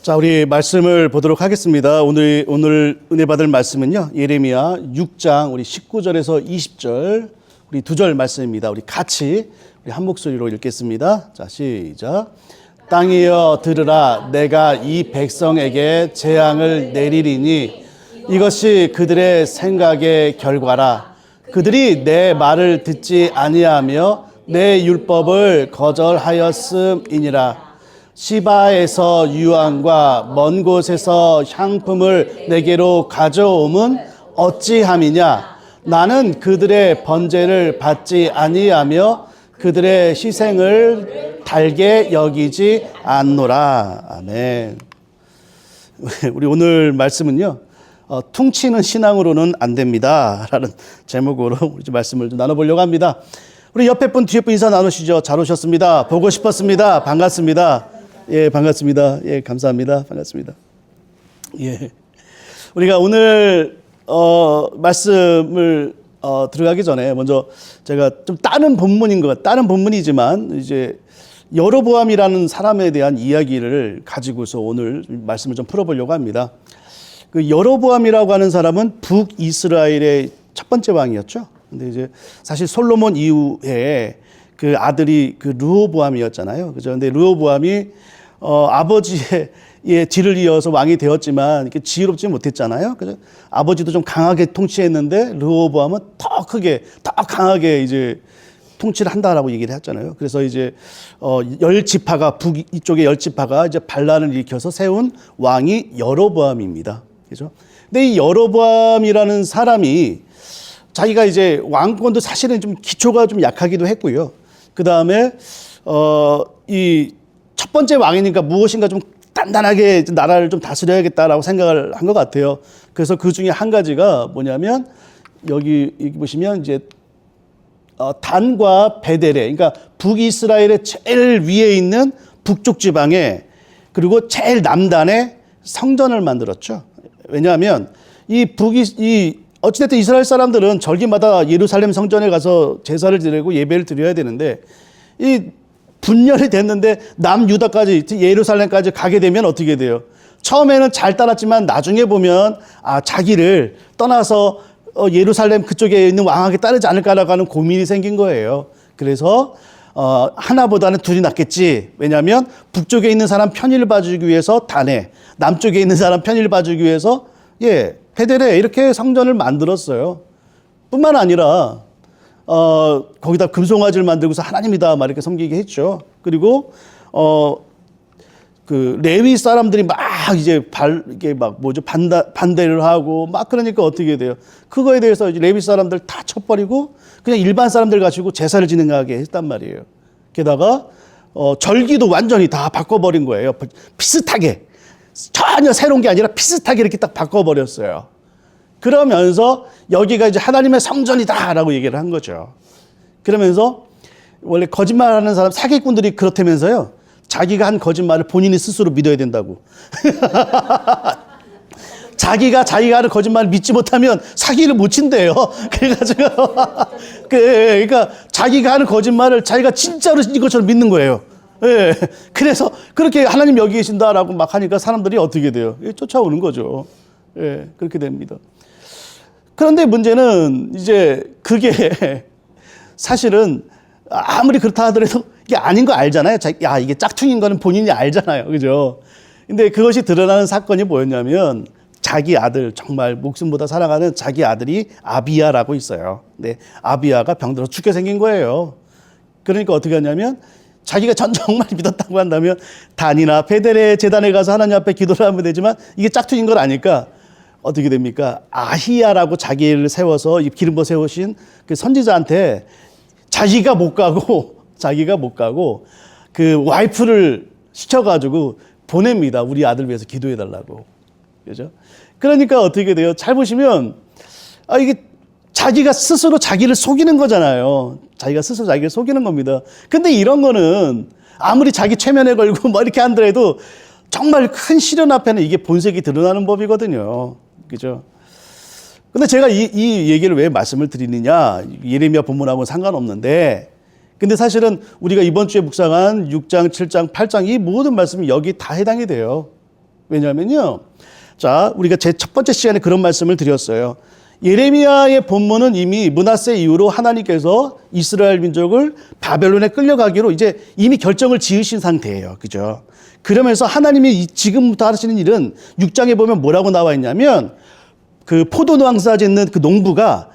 자, 우리 말씀을 보도록 하겠습니다. 오늘 은혜 받을 말씀은요, 예레미야 6장 우리 19절에서 20절 우리 두 절 말씀입니다. 우리 같이 우리 한 목소리로 읽겠습니다. 자, 시작. 땅이여 들으라. 내가 이 백성에게 재앙을 내리리니 이것이 그들의 생각의 결과라. 그들이 내 말을 듣지 아니하며 내 율법을 거절하였음이니라. 시바에서 유황과 먼 곳에서 향품을 내게로 가져옴은 어찌함이냐. 나는 그들의 번제를 받지 아니하며 그들의 희생을 달게 여기지 않노라. 아멘. 우리 오늘 말씀은요, 퉁치는 신앙으로는 안 됩니다 라는 제목으로 우리 말씀을 좀 나눠보려고 합니다. 우리 옆에 분 뒤에 분 인사 나누시죠. 잘 오셨습니다. 보고 싶었습니다. 반갑습니다. 예, 반갑습니다. 예, 감사합니다. 반갑습니다. 예. 우리가 오늘, 말씀을, 들어가기 전에 먼저 제가 좀 다른 본문이지만 이제 여로보암이라는 사람에 대한 이야기를 가지고서 오늘 말씀을 좀 풀어보려고 합니다. 그 여로보암이라고 하는 사람은 북이스라엘의 첫 번째 왕이었죠. 근데 이제 사실 솔로몬 이후에 그 아들이 그 르호보암이었잖아요. 그죠? 근데 르호보암이 아버지의 뒤를 이어서 왕이 되었지만 이렇게 지혜롭지 못했잖아요. 그죠? 아버지도 좀 강하게 통치했는데 르호보암은 더 강하게 이제 통치를 한다라고 얘기를 했잖아요. 그래서 이제 열 지파가 이쪽에 열 지파가 이제 반란을 일으켜서 세운 왕이 여로보암입니다. 그죠? 근데 이 여로보암이라는 사람이 자기가 이제 왕권도 사실은 좀 기초가 좀 약하기도 했고요. 그 다음에 이 첫 번째 왕이니까 무엇인가 좀 단단하게 나라를 좀 다스려야겠다라고 생각을 한 것 같아요. 그래서 그 중에 한 가지가 뭐냐면 여기 보시면 이제 단과 베델에, 그러니까 북이스라엘의 제일 위에 있는 북쪽 지방에 그리고 제일 남단에 성전을 만들었죠. 왜냐하면 어찌됐든 이스라엘 사람들은 절기마다 예루살렘 성전에 가서 제사를 드리고 예배를 드려야 되는데 이 분열이 됐는데 남유다까지 예루살렘까지 가게 되면 어떻게 돼요? 처음에는 잘 따랐지만 나중에 보면 자기를 떠나서 예루살렘 그쪽에 있는 왕에게 따르지 않을까라고 하는 고민이 생긴 거예요. 그래서 하나보다는 둘이 낫겠지. 왜냐하면 북쪽에 있는 사람 편의를 봐주기 위해서 단에, 남쪽에 있는 사람 편의를 봐주기 위해서 베델에 이렇게 성전을 만들었어요. 뿐만 아니라 거기다 금송아지를 만들고서 하나님이다 막 이렇게 섬기게 했죠. 그리고 그 레위 사람들이 막 이제 이게 막 반대를 하고 막 그러니까 어떻게 돼요? 그거에 대해서 이제 레위 사람들 다 쳐버리고 그냥 일반 사람들 가지고 제사를 진행하게 했단 말이에요. 게다가 절기도 완전히 다 바꿔버린 거예요. 비슷하게. 전혀 새로운 게 아니라 비슷하게 이렇게 딱 바꿔버렸어요. 그러면서 여기가 이제 하나님의 성전이다라고 얘기를 한 거죠. 그러면서 원래 거짓말하는 사람, 사기꾼들이 그렇다면서요. 자기가 한 거짓말을 본인이 스스로 믿어야 된다고. 자기가 하는 거짓말을 믿지 못하면 사기를 못 친대요. 그래가지고 그러니까 자기가 하는 거짓말을 자기가 진짜로 이것처럼 믿는 거예요. 예. 그래서 그렇게 하나님 여기 계신다라고 막 하니까 사람들이 어떻게 돼요? 쫓아오는 거죠. 예, 그렇게 됩니다. 그런데 문제는 이제 그게 사실은 아무리 그렇다 하더라도 이게 아닌 거 알잖아요. 이게 짝퉁인 거는 본인이 알잖아요. 그죠? 근데 그것이 드러나는 사건이 뭐였냐면 자기 아들, 정말 목숨보다 사랑하는 자기 아들이 아비야라고 있어요. 근데 아비야가 병들어서 죽게 생긴 거예요. 그러니까 어떻게 하냐면 자기가 정말 믿었다고 한다면 단이나 베델의 제단에 가서 하나님 앞에 기도를 하면 되지만 이게 짝퉁인 걸 아니까 어떻게 됩니까? 아히야라고 자기를 세워서 기름 부어 세우신 그 선지자한테 자기가 못 가고 그 와이프를 시켜가지고 보냅니다. 우리 아들 위해서 기도해달라고. 그죠? 그러니까 어떻게 돼요? 잘 보시면 이게 자기가 스스로 자기를 속이는 거잖아요. 자기가 스스로 자기를 속이는 겁니다. 근데 이런 거는 아무리 자기 최면에 걸고 뭐 이렇게 한다해도 정말 큰 시련 앞에는 이게 본색이 드러나는 법이거든요. 그죠? 근데 제가 이 얘기를 왜 말씀을 드리느냐. 예레미야 본문하고는 상관없는데 근데 사실은 우리가 이번 주에 묵상한 6장, 7장, 8장 이 모든 말씀이 여기 다 해당이 돼요. 왜냐하면요. 자, 우리가 제 첫 번째 시간에 그런 말씀을 드렸어요. 예레미야의 본문은 이미 므낫세 이후로 하나님께서 이스라엘 민족을 바벨론에 끌려가기로 이제 이미 결정을 지으신 상태예요. 그죠? 그러면서 하나님이 지금부터 하시는 일은 6장에 보면 뭐라고 나와 있냐면 그 포도 농사 짓는 그 농부가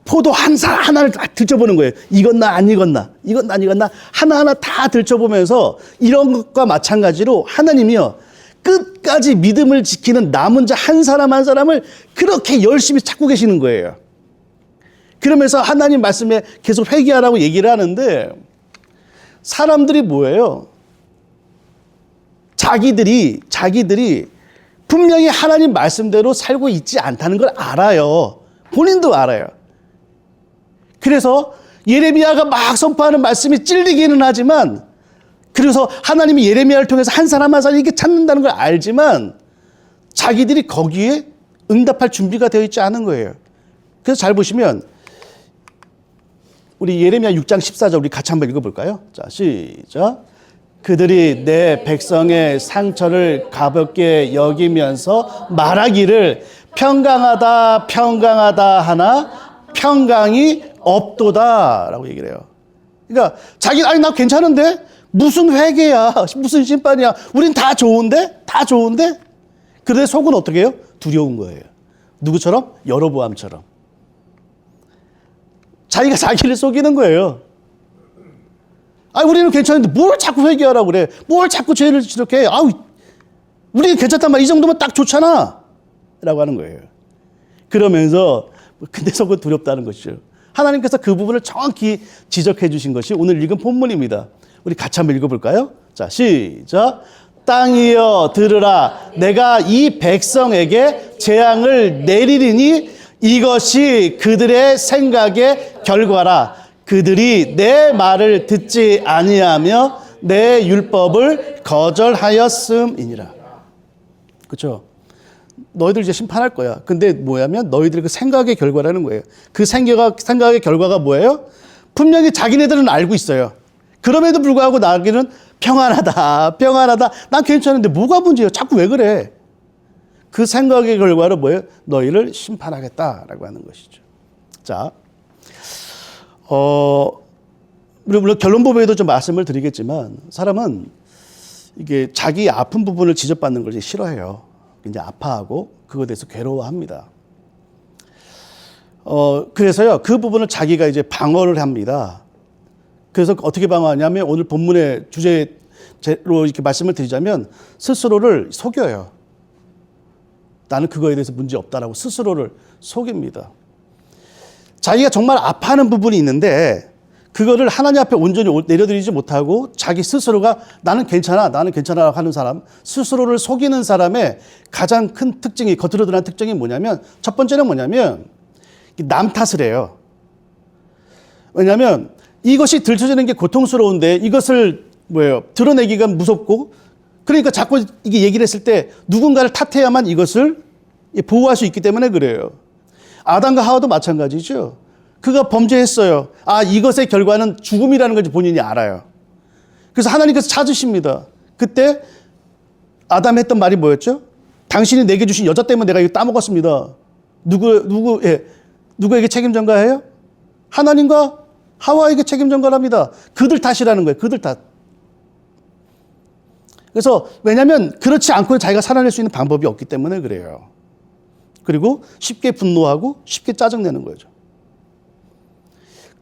포도 하나를 다 들춰보는 거예요. 익었나 안 익었나, 익었나 안 익었나 하나하나 다 들춰보면서 이런 것과 마찬가지로 하나님이요. 끝까지 믿음을 지키는 남은 자 한 사람 한 사람을 그렇게 열심히 찾고 계시는 거예요. 그러면서 하나님 말씀에 계속 회개하라고 얘기를 하는데 사람들이 뭐예요? 자기들이 분명히 하나님 말씀대로 살고 있지 않다는 걸 알아요. 본인도 알아요. 그래서 예레미야가 막 선포하는 말씀이 찔리기는 하지만 그래서 하나님이 예레미야를 통해서 한 사람 한 사람 이렇게 찾는다는 걸 알지만 자기들이 거기에 응답할 준비가 되어 있지 않은 거예요. 그래서 잘 보시면 우리 예레미야 6장 14절 우리 같이 한번 읽어볼까요? 자, 시작. 그들이 내 백성의 상처를 가볍게 여기면서 말하기를 평강하다 평강하다 하나 평강이 없도다 라고 얘기를 해요. 그러니까 아니 나 괜찮은데 무슨 회개야 무슨 심판이야 우린 다 좋은데 그런데 속은 어떻게 해요? 두려운 거예요. 누구처럼? 여로보암처럼 자기가 자기를 속이는 거예요. 우리는 괜찮은데 뭘 자꾸 회개하라고 그래. 뭘 자꾸 죄를 지적해. 우리는 괜찮단 말이야. 이 정도면 딱 좋잖아 라고 하는 거예요. 그러면서 근데 속은 두렵다는 것이죠. 하나님께서 그 부분을 정확히 지적해 주신 것이 오늘 읽은 본문입니다. 우리 같이 한번 읽어볼까요? 자, 시작. 땅이여 들으라. 내가 이 백성에게 재앙을 내리리니 이것이 그들의 생각의 결과라. 그들이 내 말을 듣지 아니하며 내 율법을 거절하였음이니라. 그렇죠? 너희들 이제 심판할 거야. 근데 뭐냐면 너희들 그 생각의 결과라는 거예요. 그 생각의 결과가 뭐예요? 분명히 자기네들은 알고 있어요. 그럼에도 불구하고 나에게는 평안하다. 난 괜찮은데 뭐가 문제예요? 자꾸 왜 그래? 그 생각의 결과로 뭐예요? 너희를 심판하겠다라고 하는 것이죠. 자, 물론 결론부분에도 좀 말씀을 드리겠지만 사람은 이게 자기 아픈 부분을 지적받는 걸 싫어해요. 이제 아파하고 그거에 대해서 괴로워합니다. 그래서요 그 부분을 자기가 이제 방어를 합니다. 그래서 어떻게 방어하냐면 오늘 본문의 주제로 이렇게 말씀을 드리자면 스스로를 속여요. 나는 그거에 대해서 문제 없다라고 스스로를 속입니다. 자기가 정말 아파하는 부분이 있는데 그거를 하나님 앞에 온전히 내려드리지 못하고 자기 스스로가 나는 괜찮아 하는 사람, 스스로를 속이는 사람의 가장 큰 특징이, 겉으로 드러난 특징이 뭐냐면 첫 번째는 뭐냐면 남 탓을 해요. 왜냐하면 이것이 들춰지는 게 고통스러운데 이것을 드러내기가 무섭고 그러니까 자꾸 이게 얘기를 했을 때 누군가를 탓해야만 이것을 보호할 수 있기 때문에 그래요. 아담과 하와도 마찬가지죠. 그가 범죄했어요. 이것의 결과는 죽음이라는 걸 본인이 알아요. 그래서 하나님께서 찾으십니다. 그때 아담이 했던 말이 뭐였죠? 당신이 내게 주신 여자 때문에 내가 이거 따먹었습니다. 누구에게 책임 전가해요? 하나님과 하와에게 책임 전가를 합니다. 그들 탓이라는 거예요. 그들 탓. 그래서 왜냐하면 그렇지 않고 자기가 살아낼 수 있는 방법이 없기 때문에 그래요. 그리고 쉽게 분노하고 쉽게 짜증내는 거죠.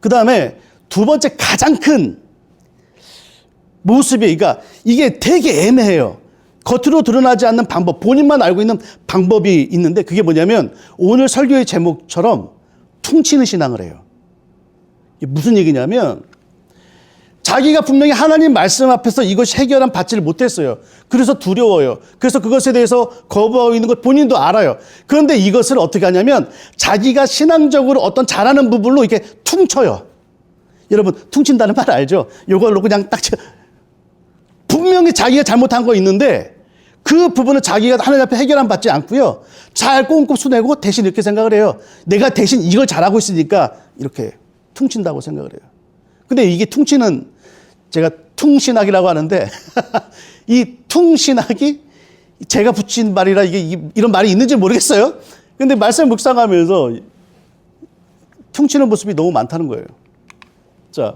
그 다음에 두 번째 가장 큰 모습이, 그러니까 이게 되게 애매해요. 겉으로 드러나지 않는 방법, 본인만 알고 있는 방법이 있는데 그게 뭐냐면 오늘 설교의 제목처럼 퉁치는 신앙을 해요. 이게 무슨 얘기냐면 자기가 분명히 하나님 말씀 앞에서 이것이 해결한 받지를 못했어요. 그래서 두려워요. 그래서 그것에 대해서 거부하고 있는 것 본인도 알아요. 그런데 이것을 어떻게 하냐면 자기가 신앙적으로 어떤 잘하는 부분으로 이렇게 퉁쳐요. 여러분 퉁친다는 말 알죠? 이걸로 그냥 딱 분명히 자기가 잘못한 거 있는데 그 부분을 자기가 하나님 앞에 해결한 받지 않고요. 잘 꼼꼼 수내고 대신 이렇게 생각을 해요. 내가 대신 이걸 잘하고 있으니까 이렇게 퉁친다고 생각을 해요. 근데 이게 퉁치는 제가 퉁신학이라고 하는데 이 퉁신학이 제가 붙인 말이라 이런 말이 있는지 모르겠어요. 근데 말씀 묵상하면서 퉁치는 모습이 너무 많다는 거예요. 자,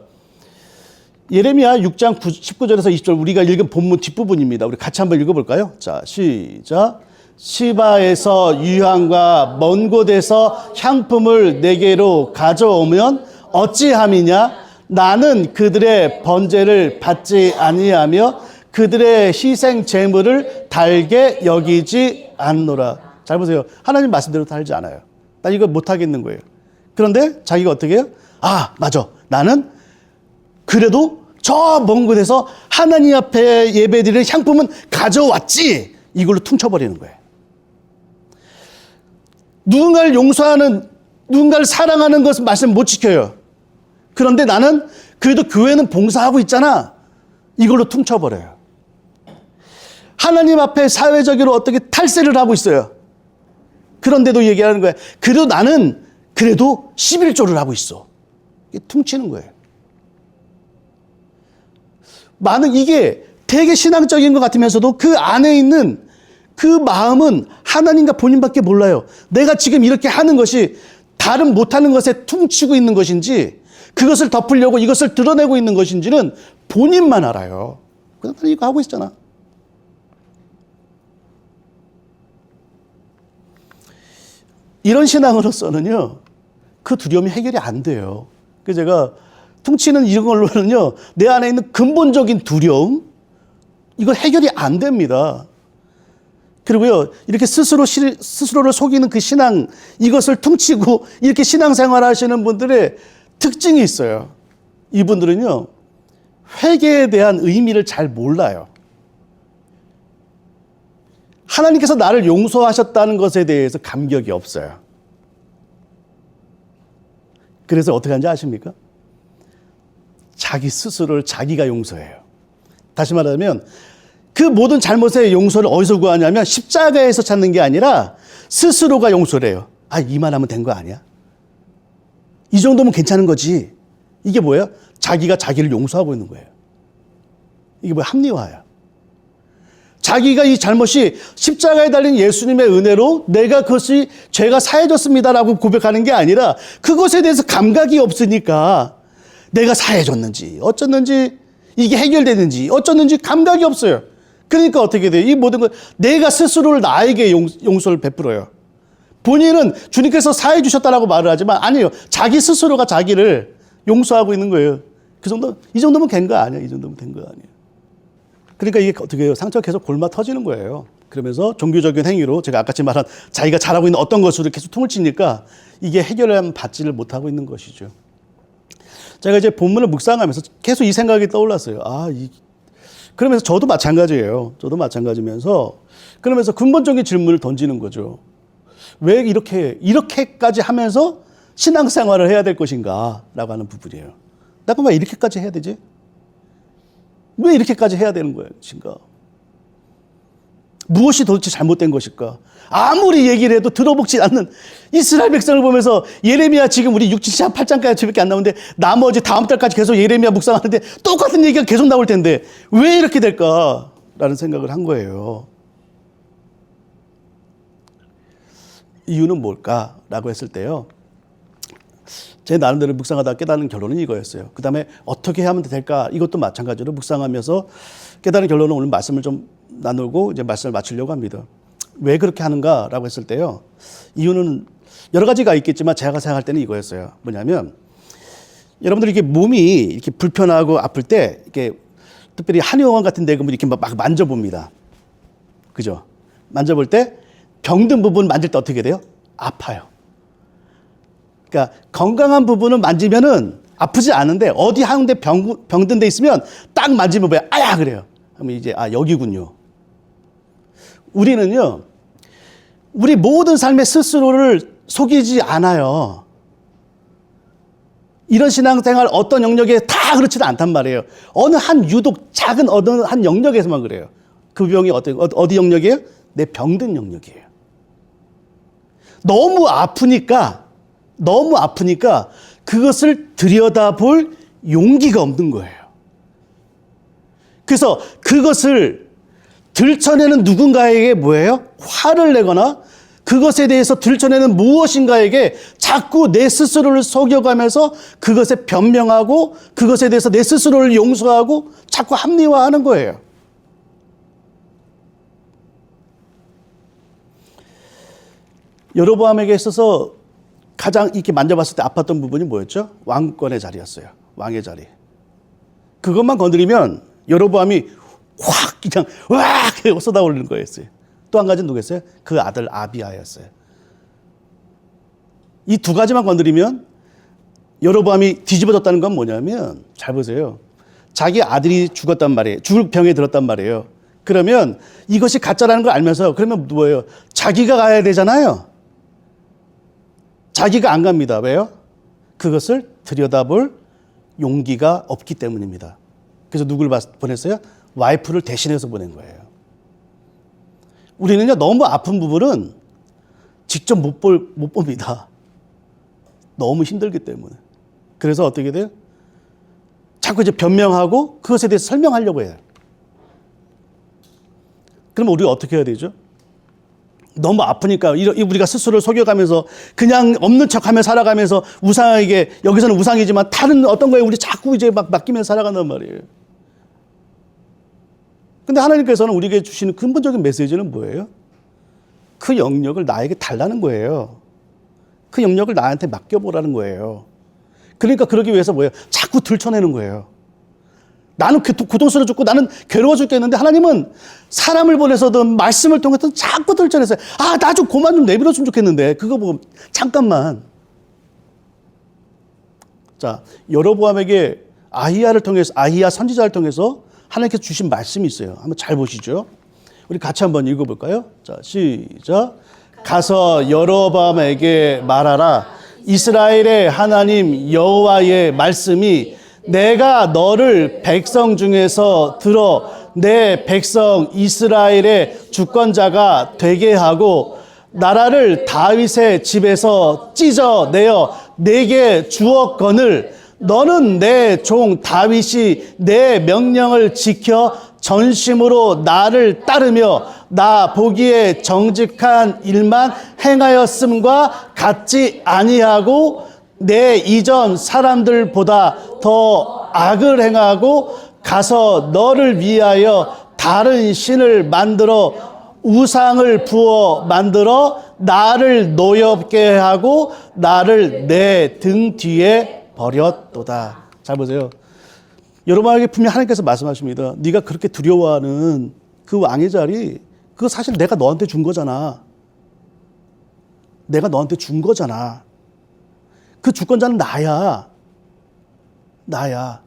예레미야 6장 19절에서 20절 우리가 읽은 본문 뒷부분입니다. 우리 같이 한번 읽어볼까요? 자, 시작. 시바에서 유향과 먼 곳에서 향품을 내게로 가져오면 어찌함이냐? 나는 그들의 번제를 받지 아니하며 그들의 희생 제물을 달게 여기지 않노라. 잘 보세요. 하나님 말씀대로 달지 않아요. 나 이거 못하겠는 거예요. 그런데 자기가 어떻게 해요? 아, 맞아. 나는 그래도 저 먼 곳에서 하나님 앞에 예배드릴 향품은 가져왔지. 이걸로 퉁쳐버리는 거예요. 누군가를 용서하는, 누군가를 사랑하는 것은 말씀 못 지켜요. 그런데 나는 그래도 교회는 봉사하고 있잖아. 이걸로 퉁쳐버려요. 하나님 앞에 사회적으로 어떻게 탈세를 하고 있어요. 그런데도 얘기하는 거예요. 그래도 나는 그래도 11조를 하고 있어. 이게 퉁치는 거예요. 이게 되게 신앙적인 것 같으면서도 그 안에 있는 그 마음은 하나님과 본인밖에 몰라요. 내가 지금 이렇게 하는 것이 다른 못하는 것에 퉁치고 있는 것인지 그것을 덮으려고 이것을 드러내고 있는 것인지는 본인만 알아요. 그냥 이거 하고 있잖아. 이런 신앙으로서는요, 그 두려움이 해결이 안 돼요. 그래서 제가 퉁치는 이런 걸로는요, 내 안에 있는 근본적인 두려움, 이거 해결이 안 됩니다. 그리고요, 이렇게 스스로를 속이는 그 신앙, 이것을 퉁치고 이렇게 신앙생활 하시는 분들의 특징이 있어요. 이분들은요, 회개에 대한 의미를 잘 몰라요. 하나님께서 나를 용서하셨다는 것에 대해서 감격이 없어요. 그래서 어떻게 하는지 아십니까? 자기 스스로를 자기가 용서해요. 다시 말하면 그 모든 잘못의 용서를 어디서 구하냐면 십자가에서 찾는 게 아니라 스스로가 용서를 해요. 아, 이만하면 된 거 아니야? 이 정도면 괜찮은 거지. 이게 뭐예요? 자기가 자기를 용서하고 있는 거예요. 이게 뭐야? 합리화예요. 자기가 이 잘못이 십자가에 달린 예수님의 은혜로 내가 그것이 죄가 사해졌습니다라고 고백하는 게 아니라 그것에 대해서 감각이 없으니까 내가 사해졌는지 어쩌는지 이게 해결되는지 어쩌는지 감각이 없어요. 그러니까 어떻게 돼요? 이 모든 걸 내가 스스로를 나에게 용서를 베풀어요. 본인은 주님께서 사해 주셨다라고 말을 하지만 아니에요. 자기 스스로가 자기를 용서하고 있는 거예요. 이 정도면 된 거 아니야. 이 정도면 된 거 아니에요. 그러니까 이게 어떻게 해요? 상처가 계속 골마 터지는 거예요. 그러면서 종교적인 행위로 제가 아까 말한 자기가 잘하고 있는 어떤 것으로 계속 tum을 치니까 이게 해결을 받지를 못하고 있는 것이죠. 제가 이제 본문을 묵상하면서 계속 이 생각이 떠올랐어요. 그러면서 저도 마찬가지예요. 저도 마찬가지면서 그러면서 근본적인 질문을 던지는 거죠. 왜 이렇게까지 하면서 신앙생활을 해야 될 것인가? 라고 하는 부분이에요. 내가 왜 이렇게까지 해야 되지? 왜 이렇게까지 해야 되는 것인가? 무엇이 도대체 잘못된 것일까? 아무리 얘기를 해도 들어먹지 않는 이스라엘 백성을 보면서 예레미야 지금 우리 6, 7장, 8장까지밖에 안 나오는데 나머지 다음 달까지 계속 예레미야 묵상하는데 똑같은 얘기가 계속 나올 텐데 왜 이렇게 될까라는 생각을 한 거예요. 이유는 뭘까라고 했을 때요. 제 나름대로 묵상하다 깨달은 결론은 이거였어요. 그 다음에 어떻게 하면 될까? 이것도 마찬가지로 묵상하면서 깨달은 결론은 오늘 말씀을 좀 나누고 이제 말씀을 마치려고 합니다. 왜 그렇게 하는가라고 했을 때요. 이유는 여러 가지가 있겠지만 제가 생각할 때는 이거였어요. 뭐냐면 여러분들 이렇게 몸이 이렇게 불편하고 아플 때 이렇게 특별히 한의원 같은 데 가면 이렇게 막 만져봅니다. 그죠? 만져볼 때 병든 부분 만질 때 어떻게 돼요? 아파요. 그러니까 건강한 부분은 만지면은 아프지 않은데 어디 한 대 병든 데 있으면 딱 만지면 왜 아야 그래요. 그러면 이제 여기군요. 우리는요. 우리 모든 삶의 스스로를 속이지 않아요. 이런 신앙생활 어떤 영역에 다 그렇지는 않단 말이에요. 어느 한 유독 작은 어느 한 영역에서만 그래요. 그 병이 어디 영역이에요? 내 병든 영역이에요. 너무 아프니까 그것을 들여다볼 용기가 없는 거예요. 그래서 그것을 들춰내는 누군가에게 뭐예요? 화를 내거나 그것에 대해서 들춰내는 무엇인가에게 자꾸 내 스스로를 속여가면서 그것에 변명하고 그것에 대해서 내 스스로를 용서하고 자꾸 합리화하는 거예요. 여로보암에게 있어서 가장 이렇게 만져봤을 때 아팠던 부분이 뭐였죠? 왕권의 자리였어요. 왕의 자리. 그것만 건드리면 여로보암이 확 그냥 와 쏟아올리는 거였어요. 또 한 가지는 누구였어요? 그 아들 아비야였어요. 이 두 가지만 건드리면 여로보암이 뒤집어졌다는 건 뭐냐면 잘 보세요. 자기 아들이 죽었단 말이에요. 죽을 병에 들었단 말이에요. 그러면 이것이 가짜라는 걸 알면서 그러면 뭐예요? 자기가 가야 되잖아요. 자기가 안 갑니다. 왜요? 그것을 들여다볼 용기가 없기 때문입니다. 그래서 누구를 보냈어요? 와이프를 대신해서 보낸 거예요. 우리는요, 너무 아픈 부분은 직접 못 봅니다. 너무 힘들기 때문에. 그래서 어떻게 돼요? 자꾸 이제 변명하고 그것에 대해서 설명하려고 해요. 그러면 우리가 어떻게 해야 되죠? 너무 아프니까 우리가 스스로를 속여가면서 그냥 없는 척하며 살아가면서 우상에게, 여기서는 우상이지만 다른 어떤 거에 우리 자꾸 이제 막 맡기면서 살아간단 말이에요. 근데 하나님께서는 우리에게 주시는 근본적인 메시지는 뭐예요? 그 영역을 나에게 달라는 거예요. 그 영역을 나한테 맡겨보라는 거예요. 그러니까 그러기 위해서 뭐예요? 자꾸 들춰내는 거예요. 나는 고통스러워 죽고 나는 괴로워 죽겠는데 하나님은 사람을 보내서든 말씀을 통해서든 자꾸 들춰내세요. 아, 나 좀 그만 좀 내버렸으면 좋겠는데 그거 보고 잠깐만. 자, 여로보암에게 아히야 선지자를 통해서 하나님께서 주신 말씀이 있어요. 한번 잘 보시죠. 우리 같이 한번 읽어볼까요? 자, 시작. 가서 여로보암에게 말하라. 이스라엘의 하나님 여호와의 말씀이 내가 너를 백성 중에서 들어 내 백성 이스라엘의 주권자가 되게 하고 나라를 다윗의 집에서 찢어내어 내게 주었거늘 너는 내 종 다윗이 내 명령을 지켜 전심으로 나를 따르며 나 보기에 정직한 일만 행하였음과 같지 아니하고 내 이전 사람들보다 더 악을 행하고 가서 너를 위하여 다른 신을 만들어 우상을 부어 만들어 나를 노엽게 하고 나를 내 등 뒤에 버렸도다. 잘 보세요. 여러분에게 분명히 하나님께서 말씀하십니다. 네가 그렇게 두려워하는 그 왕의 자리, 그거 사실 내가 너한테 준 거잖아. 내가 너한테 준 거잖아. 그 주권자는 나야. 나야.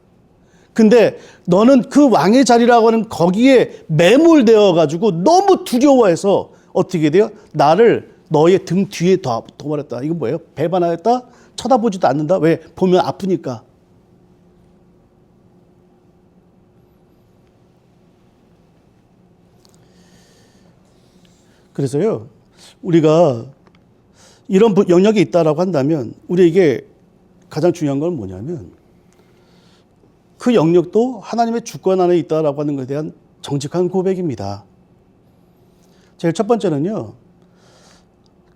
근데 너는 그 왕의 자리라고 하는 거기에 매몰되어 가지고 너무 두려워해서 어떻게 돼요? 나를 너의 등 뒤에 둬버렸다. 이건 뭐예요? 배반하였다? 쳐다보지도 않는다. 왜? 보면 아프니까. 그래서요, 우리가 이런 영역이 있다라고 한다면 우리에게 가장 중요한 건 뭐냐면 그 영역도 하나님의 주권 안에 있다라고 하는 것에 대한 정직한 고백입니다. 제일 첫 번째는요,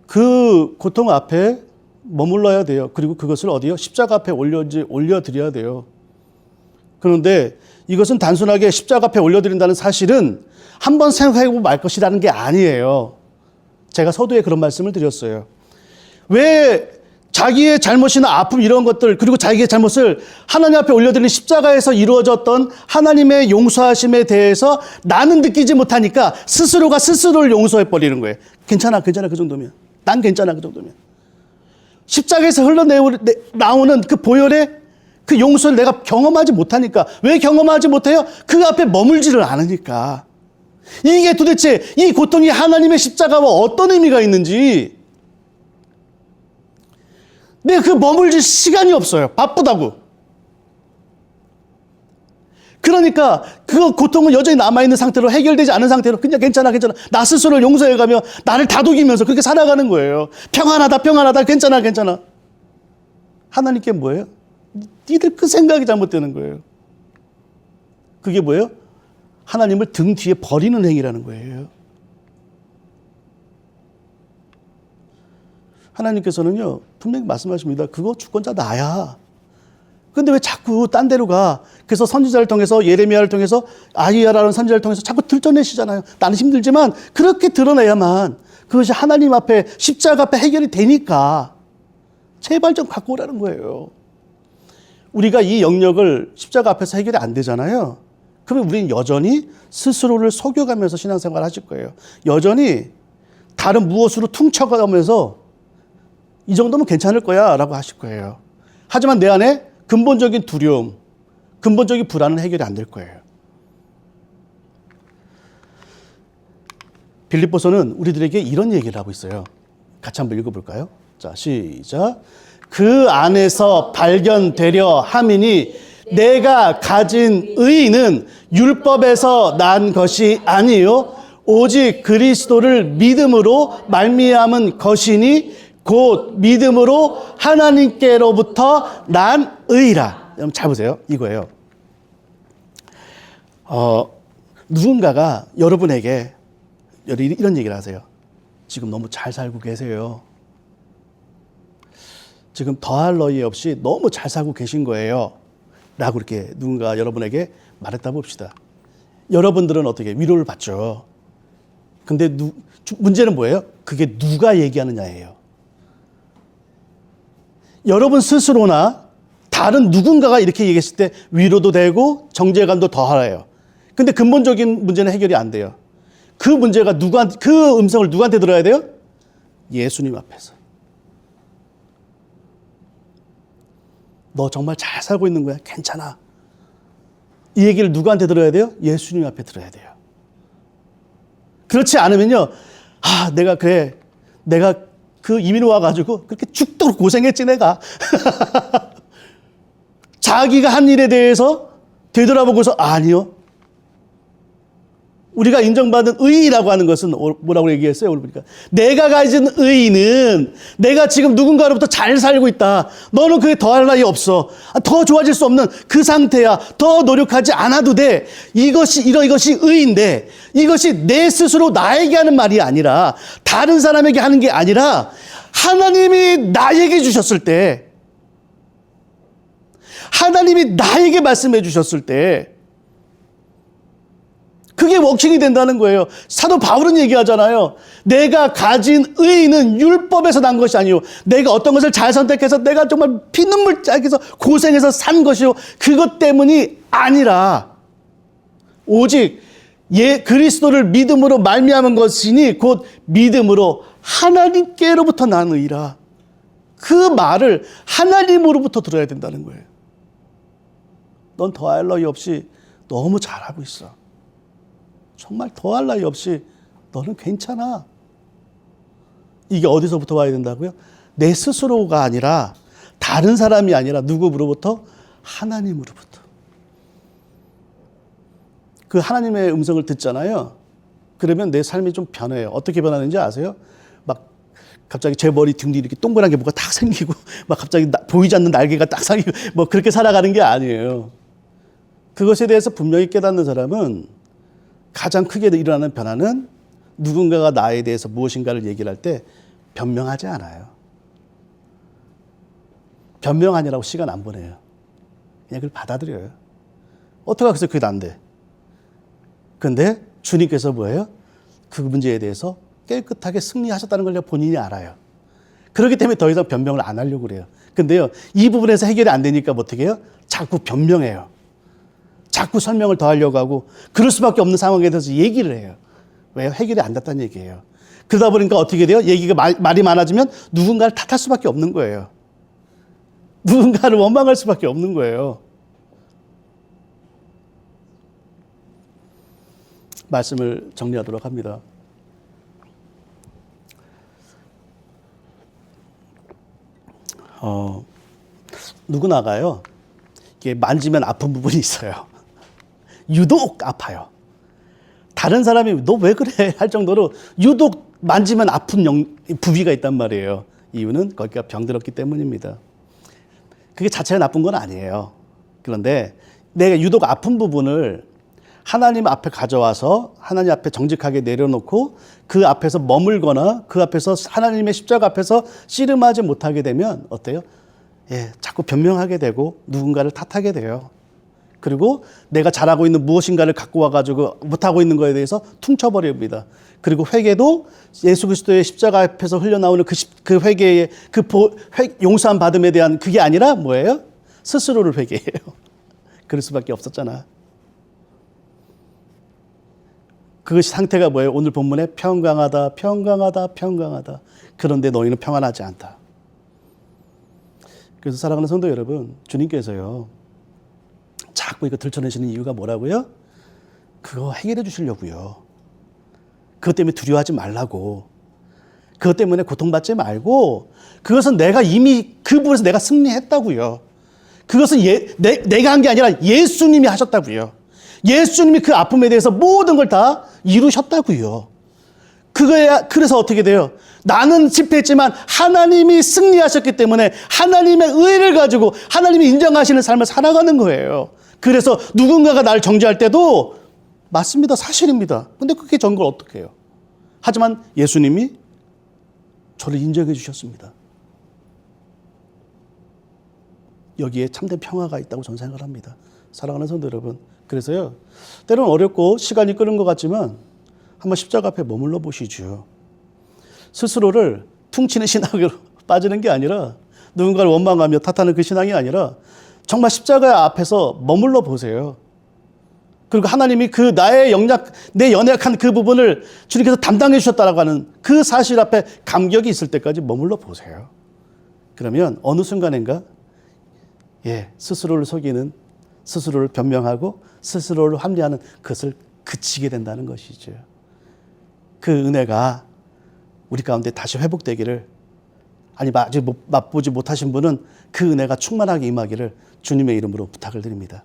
그 고통 앞에 머물러야 돼요. 그리고 그것을 어디요? 십자가 앞에 올려드려야 돼요. 그런데 이것은 단순하게 십자가 앞에 올려드린다는 사실은 한번 생각해보고 말 것이라는 게 아니에요. 제가 서두에 그런 말씀을 드렸어요. 왜 자기의 잘못이나 아픔 이런 것들 그리고 자기의 잘못을 하나님 앞에 올려드리는 십자가에서 이루어졌던 하나님의 용서하심에 대해서 나는 느끼지 못하니까 스스로가 스스로를 용서해버리는 거예요. 괜찮아 그 정도면. 난 괜찮아 그 정도면. 십자가에서 흘러나오는 그 보혈의 그 용서를 내가 경험하지 못하니까. 왜 경험하지 못해요? 그 앞에 머물지를 않으니까. 이게 도대체 이 고통이 하나님의 십자가와 어떤 의미가 있는지 내가 그 머물질 시간이 없어요. 바쁘다고. 그러니까 그 고통은 여전히 남아있는 상태로 해결되지 않은 상태로 그냥 괜찮아 나 스스로를 용서해가며 나를 다독이면서 그렇게 살아가는 거예요. 평안하다 괜찮아. 하나님께 뭐예요? 니들 그 생각이 잘못되는 거예요. 그게 뭐예요? 하나님을 등 뒤에 버리는 행위라는 거예요. 하나님께서는요, 분명히 말씀하십니다. 그거 주권자 나야. 근데 왜 자꾸 딴 데로 가? 그래서 선지자를 통해서, 예레미야를 통해서, 아히야라는 선지자를 통해서 자꾸 들춰내시잖아요. 나는 힘들지만 그렇게 드러내야만 그것이 하나님 앞에, 십자가 앞에 해결이 되니까 제발 좀 갖고 오라는 거예요. 우리가 이 영역을 십자가 앞에서 해결이 안 되잖아요. 그러면 우리는 여전히 스스로를 속여가면서 신앙생활을 하실 거예요. 여전히 다른 무엇으로 퉁쳐가면서 이 정도면 괜찮을 거야 라고 하실 거예요. 하지만 내 안에 근본적인 두려움, 근본적인 불안은 해결이 안 될 거예요. 빌립보서는 우리들에게 이런 얘기를 하고 있어요. 같이 한번 읽어볼까요? 자, 시작. 그 안에서 발견되려 함이니 내가 가진 의의는 율법에서 난 것이 아니요 오직 그리스도를 믿음으로 말미암은 것이니 곧 믿음으로 하나님께로부터 난 의라. 여러분 잘 보세요. 이거예요. 누군가가 여러분에게 이런 얘기를 하세요. 지금 너무 잘 살고 계세요. 지금 더할 나위 없이 너무 잘 살고 계신 거예요. 라고 이렇게 누군가 여러분에게 말했다 봅시다. 여러분들은 어떻게 위로를 받죠. 근데 문제는 뭐예요? 그게 누가 얘기하느냐예요. 여러분 스스로나 다른 누군가가 이렇게 얘기했을 때 위로도 되고 정죄감도 더하래요. 근데 근본적인 문제는 해결이 안 돼요. 그 문제가 그 음성을 누구한테 들어야 돼요? 예수님 앞에서. 너 정말 잘 살고 있는 거야? 괜찮아. 이 얘기를 누구한테 들어야 돼요? 예수님 앞에 들어야 돼요. 그렇지 않으면요. 내가 그 이민 와가지고 그렇게 죽도록 고생했지 내가. 자기가 한 일에 대해서 되돌아보고서 아니요. 우리가 인정받은 의의라고 하는 것은 뭐라고 얘기했어요? 오늘 보니까 내가 가진 의의는 내가 지금 누군가로부터 잘 살고 있다. 너는 그게 더할 나위 없어. 더 좋아질 수 없는 그 상태야. 더 노력하지 않아도 돼. 이것이 의의인데 이것이 내 스스로 나에게 하는 말이 아니라 다른 사람에게 하는 게 아니라 하나님이 나에게 주셨을 때 하나님이 나에게 말씀해 주셨을 때 그게 워킹이 된다는 거예요. 사도 바울은 얘기하잖아요. 내가 가진 의의는 율법에서 난 것이 아니요. 내가 어떤 것을 잘 선택해서 내가 정말 피눈물 짜게서 고생해서 산 것이요. 그것 때문이 아니라 오직 그리스도를 믿음으로 말미암은 것이니 곧 믿음으로 하나님께로부터 난 의라. 그 말을 하나님으로부터 들어야 된다는 거예요. 넌 더할 나위 없이 너무 잘하고 있어. 정말 더할 나위 없이 너는 괜찮아. 이게 어디서부터 와야 된다고요? 내 스스로가 아니라 다른 사람이 아니라 누구로부터? 하나님으로부터. 그 하나님의 음성을 듣잖아요. 그러면 내 삶이 좀 변해요. 어떻게 변하는지 아세요? 막 갑자기 제 머리 등 뒤 이렇게 동그란 게 뭐가 딱 생기고 막 갑자기 보이지 않는 날개가 딱 생기고 뭐 그렇게 살아가는 게 아니에요. 그것에 대해서 분명히 깨닫는 사람은 가장 크게 일어나는 변화는 누군가가 나에 대해서 무엇인가를 얘기를 할 때 변명하지 않아요. 변명하느라고 시간 안 보내요. 그냥 그걸 받아들여요. 어떻게 해서 그게 안 돼? 근데 주님께서 뭐예요? 그 문제에 대해서 깨끗하게 승리하셨다는 걸 본인이 알아요. 그렇기 때문에 더 이상 변명을 안 하려고 그래요. 근데요, 이 부분에서 해결이 안 되니까 어떻게 해요? 자꾸 변명해요. 자꾸 설명을 더 하려고 하고 그럴 수밖에 없는 상황에 대해서 얘기를 해요. 왜요? 해결이 안 됐다는 얘기예요. 그러다 보니까 어떻게 돼요? 얘기가 말이 많아지면 누군가를 탓할 수밖에 없는 거예요. 누군가를 원망할 수밖에 없는 거예요. 말씀을 정리하도록 합니다. 누구나가요. 이게 만지면 아픈 부분이 있어요. 유독 아파요. 다른 사람이 너 왜 그래 할 정도로 유독 만지면 아픈 부위가 있단 말이에요. 이유는 거기가 병들었기 때문입니다. 그게 자체가 나쁜 건 아니에요. 그런데 내가 유독 아픈 부분을 하나님 앞에 가져와서 하나님 앞에 정직하게 내려놓고 그 앞에서 머물거나 그 앞에서 하나님의 십자가 앞에서 씨름하지 못하게 되면 어때요? 예, 자꾸 변명하게 되고 누군가를 탓하게 돼요. 그리고 내가 잘하고 있는 무엇인가를 갖고 와가지고 못하고 있는 거에 대해서 퉁쳐버립니다. 그리고 회개도 예수 그리스도의 십자가 앞에서 흘러나오는 그 회개의 용서함 받음에 대한 그게 아니라 뭐예요? 스스로를 회개해요. 그럴 수밖에 없었잖아. 그 상태가 뭐예요? 오늘 본문에 평강하다, 평강하다, 평강하다. 그런데 너희는 평안하지 않다. 그래서 사랑하는 성도 여러분, 주님께서요, 자꾸 이거 들춰내시는 이유가 뭐라고요? 그거 해결해 주시려고요. 그것 때문에 두려워하지 말라고. 그것 때문에 고통받지 말고, 그것은 내가 이미 그 부분에서 내가 승리했다고요. 그것은 내가 한 게 아니라 예수님이 하셨다고요. 예수님이 그 아픔에 대해서 모든 걸 다 이루셨다고요. 그래서 어떻게 돼요? 나는 실패했지만 하나님이 승리하셨기 때문에 하나님의 의를 가지고 하나님이 인정하시는 삶을 살아가는 거예요. 그래서 누군가가 나를 정죄할 때도 맞습니다. 사실입니다. 근데 그게 전 걸 어떻게 해요? 하지만 예수님이 저를 인정해 주셨습니다. 여기에 참된 평화가 있다고 저는 생각을 합니다. 사랑하는 성도 여러분. 그래서요, 때로는 어렵고 시간이 끄는 것 같지만 한번 십자가 앞에 머물러 보시죠. 스스로를 퉁치는 신앙으로 빠지는 게 아니라 누군가를 원망하며 탓하는 그 신앙이 아니라 정말 십자가 앞에서 머물러 보세요. 그리고 하나님이 그 내 연약한 그 부분을 주님께서 담당해 주셨다라고 하는 그 사실 앞에 감격이 있을 때까지 머물러 보세요. 그러면 어느 순간인가 스스로를 속이는, 스스로를 변명하고 스스로를 합리하는 그것을 그치게 된다는 것이죠. 그 은혜가 우리 가운데 다시 회복되기를, 아직 맛보지 못하신 분은 그 은혜가 충만하게 임하기를 주님의 이름으로 부탁을 드립니다.